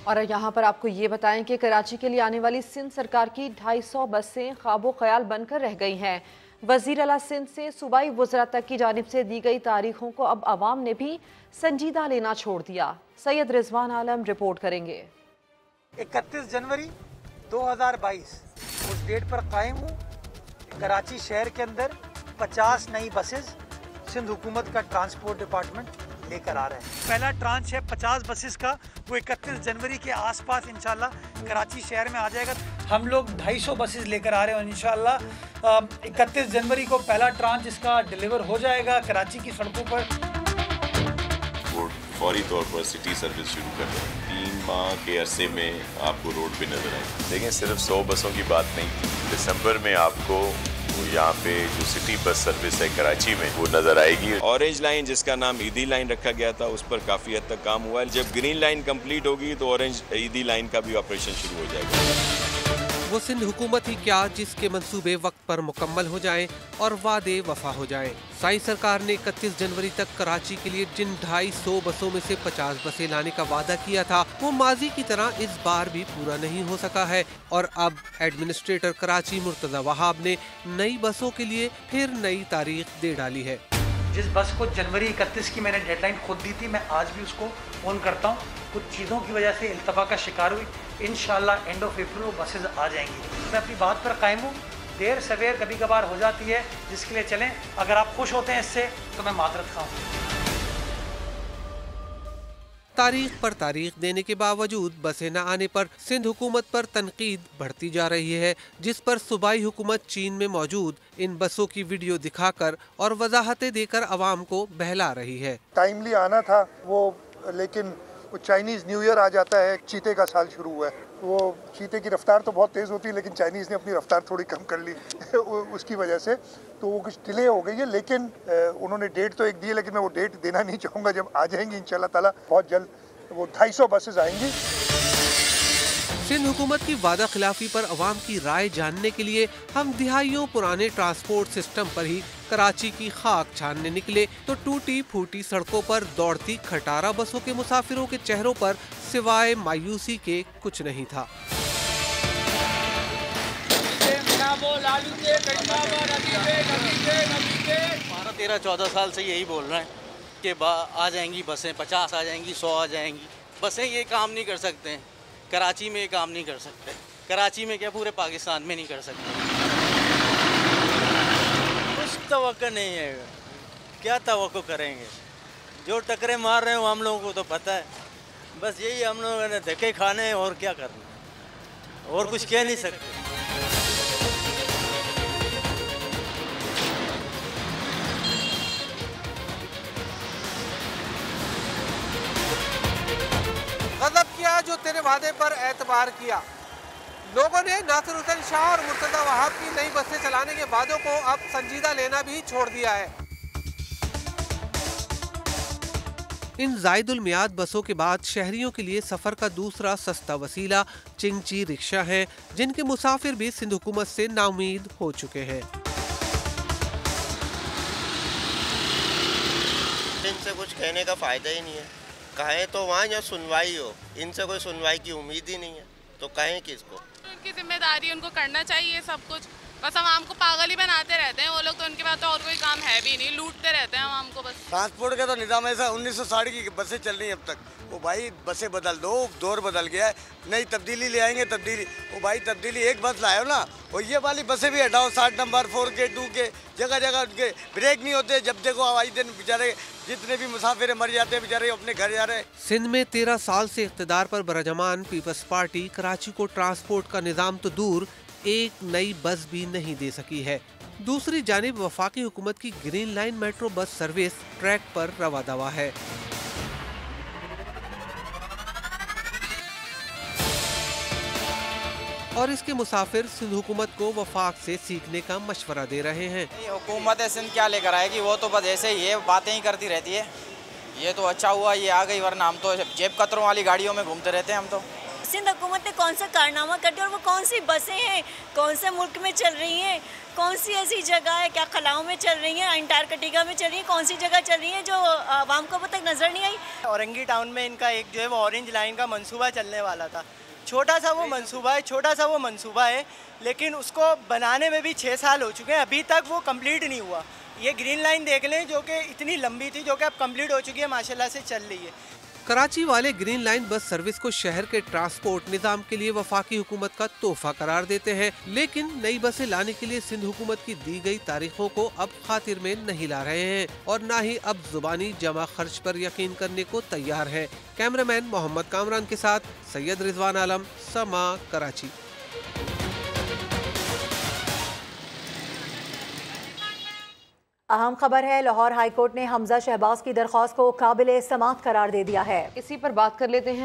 और यहाँ पर आपको ये बताएं कि कराची के लिए आने वाली सिंध सरकार की 250 बसें ख्वाबो ख्याल बनकर रह गई हैं। वजीर आला सिंध से सूबाई वज़रा तक की जानिब से दी गई तारीखों को अब आवाम ने भी संजीदा लेना छोड़ दिया। सैयद रिजवान आलम रिपोर्ट करेंगे। 31 जनवरी 2022 उस डेट पर कायम हूँ। कराची शहर के अंदर 50 नई बसेस सिंध हुकूमत का ट्रांसपोर्ट डिपार्टमेंट लेकर आ रहे हैं। पहला ट्रांच है 50 बसेस का, वो 31 जनवरी के आसपास इंशाल्लाह कराची शहर में आ जाएगा। हम लोग 250 बसेस लेकर आ रहे हैं और इंशाल्लाह 31 जनवरी को पहला ट्रांच इसका डिलीवर हो जाएगा कराची की सड़कों पर। वो फौरी तौर पर सिटी सर्विस शुरू कर रहे हैं। 3 माह के अरसे में आपको रोड पे नजर आएंगे। लेकिन सिर्फ 100 बसों की बात नहीं थी। दिसंबर में आपको यहाँ पे जो सिटी बस सर्विस है कराची में वो नजर आएगी। ऑरेंज लाइन जिसका नाम ईदी लाइन रखा गया था उस पर काफी हद तक काम हुआ है। जब ग्रीन लाइन कंप्लीट होगी तो ऑरेंज ईदी लाइन का भी ऑपरेशन शुरू हो जाएगा। वो सिंध हुकूमत ही क्या जिसके मंसूबे वक्त पर मुकम्मल हो जाएं और वादे वफा हो जाएं। साई सरकार ने 31 जनवरी तक कराची के लिए जिन 250 बसों में से 50 बसें लाने का वादा किया था वो माजी की तरह इस बार भी पूरा नहीं हो सका है और अब एडमिनिस्ट्रेटर कराची मुर्तजा वहाब ने नई बसों के लिए फिर नई तारीख दे डाली है। जिस बस को जनवरी 31 की मैंने डेडलाइन खुद दी थी, मैं आज भी उसको फोन करता हूँ। कुछ चीज़ों की वजह से इल्तफा का शिकार हुई। इंशाल्लाह एंड ऑफ अप्रैल वो बसेज आ जाएंगी। मैं अपनी बात पर कायम हूँ। देर सवेर कभी कभार हो जाती है, जिसके लिए चलें। अगर आप खुश होते हैं इससे तो मैं माजरत खाऊँ। तारीख पर तारीख देने के बावजूद बसें न आने पर सिंध हुकूमत पर तनकीद बढ़ती जा रही है, जिस पर सूबाई हुकूमत चीन में मौजूद इन बसों की वीडियो दिखाकर और वजाहतें देकर आवाम को बहला रही है। टाइमली आना था वो, लेकिन वो चाइनीज़ न्यू ईयर आ जाता है। चीते का साल शुरू हुआ है। वो चीते की रफ्तार तो बहुत तेज़ होती है, लेकिन चाइनीज़ ने अपनी रफ्तार थोड़ी कम कर ली उसकी वजह से तो वो कुछ डिले हो गई है। लेकिन उन्होंने डेट तो एक दी है, लेकिन मैं वो डेट देना नहीं चाहूँगा। जब आ जाएंगी इंशाल्लाह ताला बहुत जल्द वो 250 बसेस आएंगी। सिंध हुकूमत की वादा खिलाफी पर अवाम की राय जानने के लिए हम दिहाइयों पुराने ट्रांसपोर्ट सिस्टम पर ही कराची की खाक छानने निकले तो टूटी फूटी सड़कों पर दौड़ती खटारा बसों के मुसाफिरों के चेहरों पर सिवाय मायूसी के कुछ नहीं था। 13-14 साल से यही बोल रहे हैं कि आ जाएंगी बसें, 50 आ जाएंगी, 100 आ जाएंगी। बसें ये काम नहीं कर सकते हैं, कराची में ये काम नहीं कर सकते। कराची में क्या पूरे पाकिस्तान में नहीं कर सकते। कुछ तवक्को नहीं है, क्या तवक्को करेंगे। जो टकरे मार रहे हो हम लोगों को तो पता है। बस यही हम लोगों ने धक्के खाने हैं और क्या करना, और कुछ कह नहीं सकते। गजब किया जो तेरे वादे पर एतबार किया। लोगों ने नासिर हुसैन शाह और मुर्तजा वहाब की नई बसें चलाने के वादों को अब संजीदा लेना भी छोड़ दिया है। इन जायदुल मियाद बसों के बाद शहरियों के लिए सफर का दूसरा सस्ता वसीला चिंगची रिक्शा है, जिनके मुसाफिर भी सिंध हुकूमत से नाउमीद हो चुके हैं। इनसे कुछ कहने का फायदा ही नहीं है। कहें तो वहाँ जहाँ सुनवाई हो, इनसे कोई सुनवाई की उम्मीद ही नहीं है, तो कहें किसको। उनकी जिम्मेदारी, उनको करना चाहिए सब कुछ। बस हम आम को पागल ही बनाते रहते हैं वो लोग, तो उनके पास तो और कोई काम है भी नहीं, लूटते रहते हैं आम को बस। ट्रांसपोर्ट का तो निज़ाम ऐसा 1960 की बसें चल रही हैं अब तक। वो भाई बसें बदल दो, दौर बदल गया है, नई तब्दीली ले आएंगे। तब्दीली वो भाई तब्दीली एक बस लाए ना, और ये वाली बसें भी हटाओ। 60 नंबर 4 के 2 के जगह जगह उनके ब्रेक नहीं होते। जब देखो आवाज दिन बेचारे जितने भी मुसाफिर मर जाते हैं, बेचारे अपने घर जा रहे हैं। सिंध में 13 साल से इख्तिदार पर बरजमान पीपल्स पार्टी कराची को ट्रांसपोर्ट का निज़ाम तो दूर एक नई बस भी नहीं दे सकी है। दूसरी जानिब वफाकी हुकूमत की green line metro bus service track पर रवा दवा है। और इसके मुसाफिर सिंध हुकूमत को वफाक से सीखने का मशवरा दे रहे हैं। हुकूमत सिंध क्या लेकर आएगी, वो तो बस ऐसे ये बातें ही करती रहती है। ये तो अच्छा हुआ ये आ गई, वरना हम तो जेब कतरों वाली गाड़ियों में घूमते रहते हैं हम तो। सिंध हुकूमत ने कौन सा कारनामा कर दिया और वो कौन सी बसें हैं, कौन से मुल्क में चल रही हैं, कौन सी ऐसी जगह है, क्या खलाओं में चल रही है, अंटार्कटिका में चल रही है, कौन सी जगह चल रही है जो आवाम को अब तक नजर नहीं आई? औरंगी टाउन में इनका एक जो है वो ऑरेंज लाइन का मंसूबा चलने वाला था। छोटा सा वो मंसूबा है, लेकिन उसको बनाने में भी 6 साल हो चुके हैं, अभी तक वो कंप्लीट नहीं हुआ। ये ग्रीन लाइन देख लें जो कि इतनी लंबी थी, जो कि अब कंप्लीट हो चुकी है, माशाल्लाह से चल रही है। कराची वाले ग्रीन लाइन बस सर्विस को शहर के ट्रांसपोर्ट निजाम के लिए वफाकी हुकूमत का तोहफा करार देते हैं, लेकिन नई बसें लाने के लिए सिंध हुकूमत की दी गई तारीखों को अब खातिर में नहीं ला रहे हैं और न ही अब जुबानी जमा खर्च पर यकीन करने को तैयार है। कैमरामैन मोहम्मद कामरान के साथ सैयद रिजवान आलम, समा, कराची। अहम खबर है, लाहौर हाईकोर्ट ने हमजा शहबाज की दरख्वास्त को काबिल समाअत करार दे दिया है। इसी पर बात कर लेते हैं।